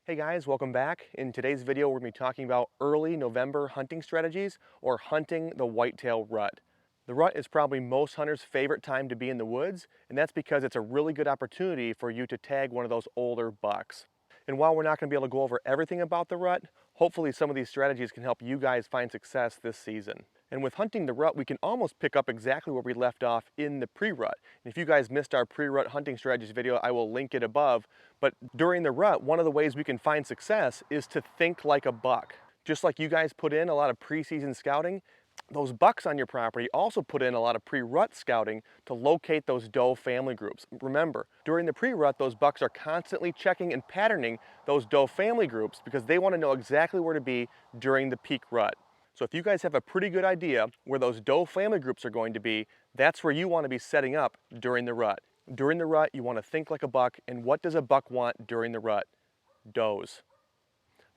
Hey guys, welcome back. In today's video, we're going to be talking about early November hunting strategies or hunting the whitetail rut. The rut is probably most hunters' favorite time to be in the woods, and that's because it's a really good opportunity for you to tag one of those older bucks. And while we're not going to be able to go over everything about the rut, hopefully some of these strategies can help you guys find success this season. And with hunting the rut, we can almost pick up exactly where we left off in the pre-rut. And if you guys missed our pre-rut hunting strategies video, I will link it above. But during the rut, one of the ways we can find success is to think like a buck. Just like you guys put in a lot of preseason scouting, those bucks on your property also put in a lot of pre-rut scouting to locate those doe family groups. Remember, during the pre-rut, those bucks are constantly checking and patterning those doe family groups because they want to know exactly where to be during the peak rut. So if you guys have a pretty good idea where those doe family groups are going to be, that's where you want to be setting up during the rut. During the rut, you want to think like a buck, and what does a buck want during the rut? Does.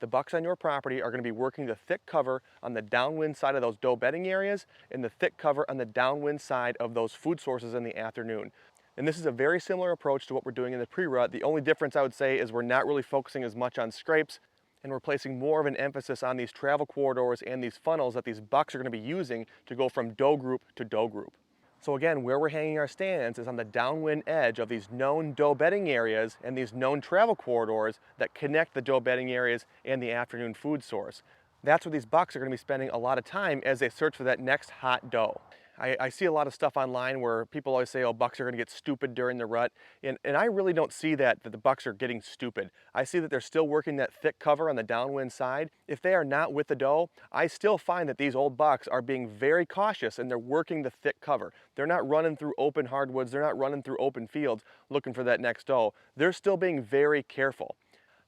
The bucks on your property are going to be working the thick cover on the downwind side of those doe bedding areas and the thick cover on the downwind side of those food sources in the afternoon. And this is a very similar approach to what we're doing in the pre-rut. The only difference I would say is we're not really focusing as much on scrapes, and we're placing more of an emphasis on these travel corridors and these funnels that these bucks are going to be using to go from doe group to doe group. So again, where we're hanging our stands is on the downwind edge of these known doe bedding areas and these known travel corridors that connect the doe bedding areas and the afternoon food source. That's where these bucks are going to be spending a lot of time as they search for that next hot doe. I see a lot of stuff online where people always say, oh, bucks are going to get stupid during the rut. And I really don't see that the bucks are getting stupid. I see that they're still working that thick cover on the downwind side. If they are not with the doe, I still find that these old bucks are being very cautious and they're working the thick cover. They're not running through open hardwoods. They're not running through open fields looking for that next doe. They're still being very careful.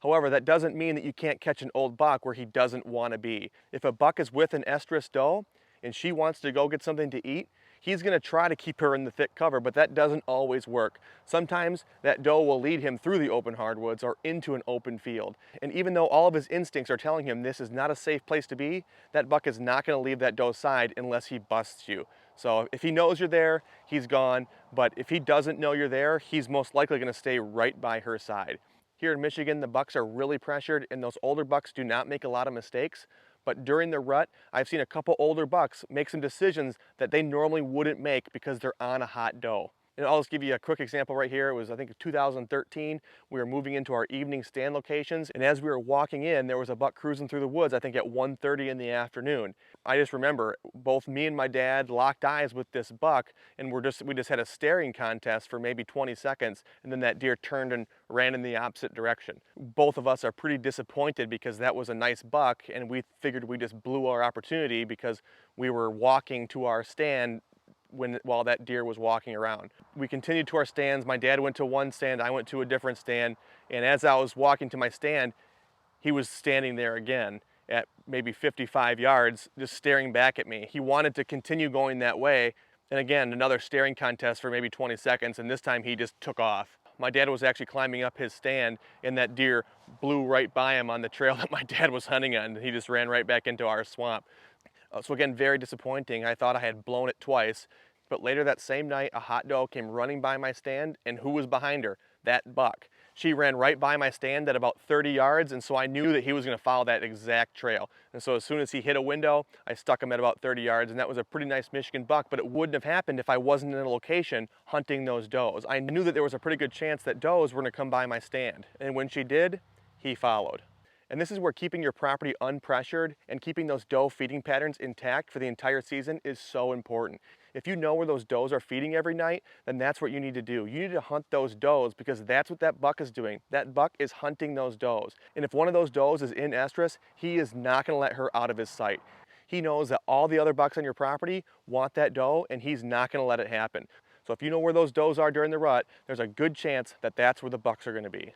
However, that doesn't mean that you can't catch an old buck where he doesn't want to be. If a buck is with an estrus doe, and she wants to go get something to eat, he's going to try to keep her in the thick cover, but that doesn't always work. Sometimes that doe will lead him through the open hardwoods or into an open field. And even though all of his instincts are telling him this is not a safe place to be, that buck is not going to leave that doe's side unless he busts you. So if he knows you're there, he's gone. But if he doesn't know you're there, he's most likely going to stay right by her side. Here in Michigan, the bucks are really pressured, and those older bucks do not make a lot of mistakes. But during the rut, I've seen a couple older bucks make some decisions that they normally wouldn't make because they're on a hot doe. And I'll just give you a quick example right here. It was, I think, 2013. We were moving into our evening stand locations, and as we were walking in, there was a buck cruising through the woods, I think at 1:30 in the afternoon. I just remember both me and my dad locked eyes with this buck, and we just had a staring contest for maybe 20 seconds, and then that deer turned and ran in the opposite direction. Both of us are pretty disappointed because that was a nice buck, and we figured we just blew our opportunity because we were walking to our stand while that deer was walking around. We continued to our stands. My dad went to one stand, I went to a different stand, and as I was walking to my stand, he was standing there again at maybe 55 yards, just staring back at me. He wanted to continue going that way, and again, another staring contest for maybe 20 seconds, and this time he just took off. My dad was actually climbing up his stand, and that deer blew right by him on the trail that my dad was hunting on, and he just ran right back into our swamp. So again, very disappointing. I thought I had blown it twice, but later that same night, a hot doe came running by my stand, and who was behind her? That buck. She ran right by my stand at about 30 yards, and so I knew that he was going to follow that exact trail. And so as soon as he hit a window, I stuck him at about 30 yards, and that was a pretty nice Michigan buck, but it wouldn't have happened if I wasn't in a location hunting those does. I knew that there was a pretty good chance that does were going to come by my stand, and when she did, he followed. And this is where keeping your property unpressured and keeping those doe feeding patterns intact for the entire season is so important. If you know where those does are feeding every night, then that's what you need to do. You need to hunt those does because that's what that buck is doing. That buck is hunting those does. And if one of those does is in estrus, he is not going to let her out of his sight. He knows that all the other bucks on your property want that doe, and he's not going to let it happen. So if you know where those does are during the rut, there's a good chance that that's where the bucks are going to be.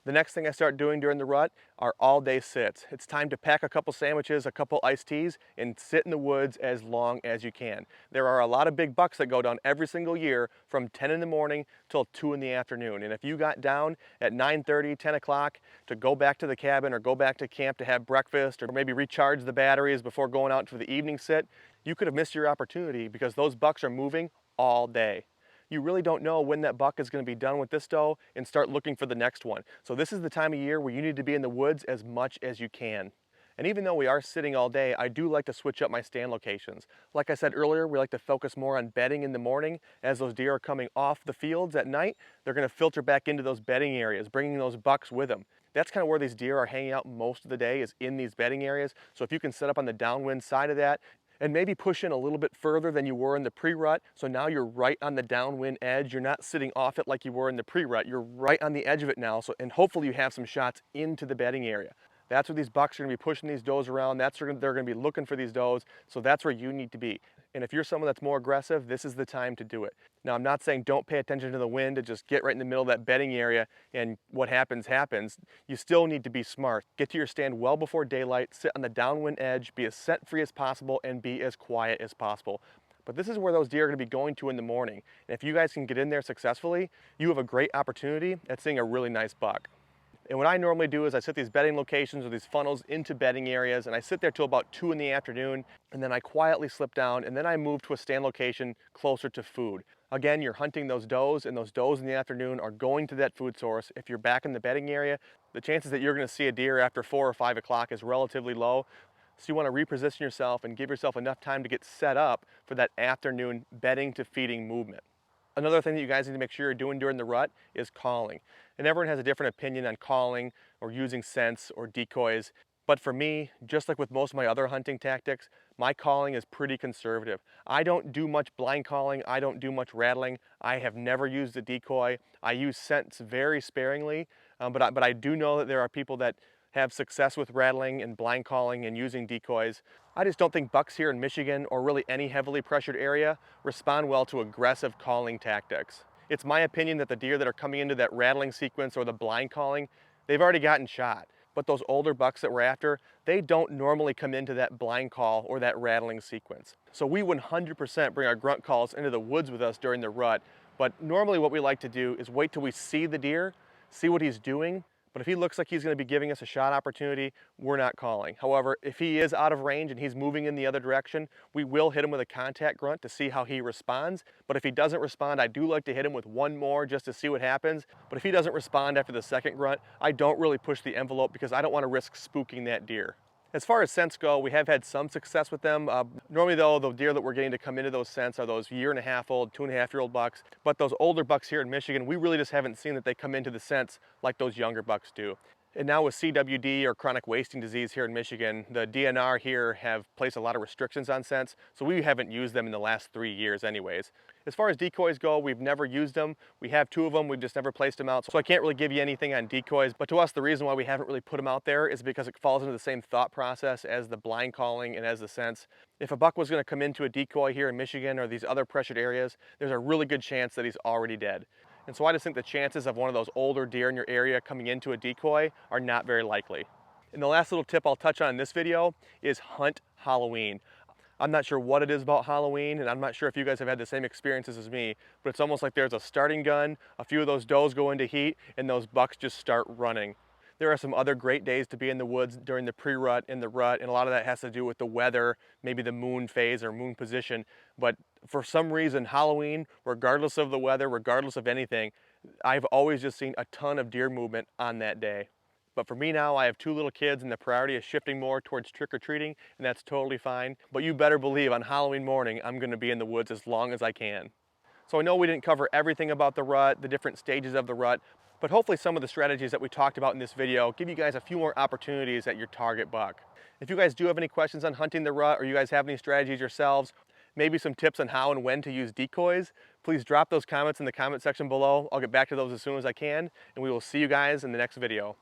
The next thing I start doing during the rut are all-day sits. It's time to pack a couple sandwiches, a couple iced teas, and sit in the woods as long as you can. There are a lot of big bucks that go down every single year from 10 in the morning till 2 in the afternoon. And if you got down at 9:30, 10 o'clock to go back to the cabin or go back to camp to have breakfast or maybe recharge the batteries before going out for the evening sit, you could have missed your opportunity because those bucks are moving all day. you really don't know when that buck is going to be done with this doe and start looking for the next one. So this is the time of year where you need to be in the woods as much as you can. And even though we are sitting all day, I do like to switch up my stand locations. Like I said earlier, we like to focus more on bedding in the morning. As those deer are coming off the fields at night, they're going to filter back into those bedding areas, bringing those bucks with them. That's kind of where these deer are hanging out most of the day, is in these bedding areas. So if you can set up on the downwind side of that and maybe push in a little bit further than you were in the pre-rut, so now you're right on the downwind edge. You're not sitting off it like you were in the pre-rut. You're right on the edge of it now, and hopefully you have some shots into the bedding area. That's where these bucks are going to be pushing these does around. That's where they're going to be looking for these does. So that's where you need to be. And if you're someone that's more aggressive, this is the time to do it. Now, I'm not saying don't pay attention to the wind and just get right in the middle of that bedding area and what happens, happens. You still need to be smart. Get to your stand well before daylight, sit on the downwind edge, be as scent free as possible, and be as quiet as possible. But this is where those deer are going to be going to in the morning. And if you guys can get in there successfully, you have a great opportunity at seeing a really nice buck. And what I normally do is I set these bedding locations or these funnels into bedding areas, and I sit there till about 2 in the afternoon, and then I quietly slip down, and then I move to a stand location closer to food. Again, you're hunting those does, and those does in the afternoon are going to that food source. If you're back in the bedding area, the chances that you're going to see a deer after 4 or 5 o'clock is relatively low. So you want to reposition yourself and give yourself enough time to get set up for that afternoon bedding to feeding movement. Another thing that you guys need to make sure you're doing during the rut is calling. And everyone has a different opinion on calling or using scents or decoys. But for me, just like with most of my other hunting tactics, my calling is pretty conservative. I don't do much blind calling. I don't do much rattling. I have never used a decoy. I use scents very sparingly, but I do know that there are people that have success with rattling and blind calling and using decoys. I just don't think bucks here in Michigan, or really any heavily pressured area, respond well to aggressive calling tactics. It's my opinion that the deer that are coming into that rattling sequence or the blind calling, they've already gotten shot. But those older bucks that we're after, they don't normally come into that blind call or that rattling sequence. So we 100% bring our grunt calls into the woods with us during the rut. But normally what we like to do is wait till we see the deer, see what he's doing. But if he looks like he's going to be giving us a shot opportunity, we're not calling. However, if he is out of range and he's moving in the other direction, we will hit him with a contact grunt to see how he responds. But if he doesn't respond, I do like to hit him with one more just to see what happens. But if he doesn't respond after the second grunt, I don't really push the envelope because I don't want to risk spooking that deer. As far as scents go, we have had some success with them. Normally though, the deer that we're getting to come into those scents are those 1.5-year-old, 2.5-year-old bucks. But those older bucks here in Michigan, we really just haven't seen that they come into the scents like those younger bucks do. And now with CWD, or chronic wasting disease here in Michigan, the DNR here have placed a lot of restrictions on scents, so we haven't used them in the last 3 years anyways. As far as decoys go, we've never used them. We have 2 of them, we've just never placed them out, so I can't really give you anything on decoys. But to us, the reason why we haven't really put them out there is because it falls into the same thought process as the blind calling and as the scents. If a buck was going to come into a decoy here in Michigan or these other pressured areas, there's a really good chance that he's already dead. And so I just think the chances of one of those older deer in your area coming into a decoy are not very likely. And the last little tip I'll touch on in this video is hunt Halloween. I'm not sure what it is about Halloween, and I'm not sure if you guys have had the same experiences as me, but it's almost like there's a starting gun, a few of those does go into heat, and those bucks just start running. There are some other great days to be in the woods during the pre-rut and the rut, and a lot of that has to do with the weather, maybe the moon phase or moon position. But for some reason, Halloween, regardless of the weather, regardless of anything, I've always just seen a ton of deer movement on that day. But for me now, I have 2 little kids and the priority is shifting more towards trick-or-treating, and that's totally fine. But you better believe on Halloween morning, I'm gonna be in the woods as long as I can. So I know we didn't cover everything about the rut, the different stages of the rut, but hopefully some of the strategies that we talked about in this video give you guys a few more opportunities at your target buck. If you guys do have any questions on hunting the rut, or you guys have any strategies yourselves, maybe some tips on how and when to use decoys, please drop those comments in the comment section below. I'll get back to those as soon as I can, and we will see you guys in the next video.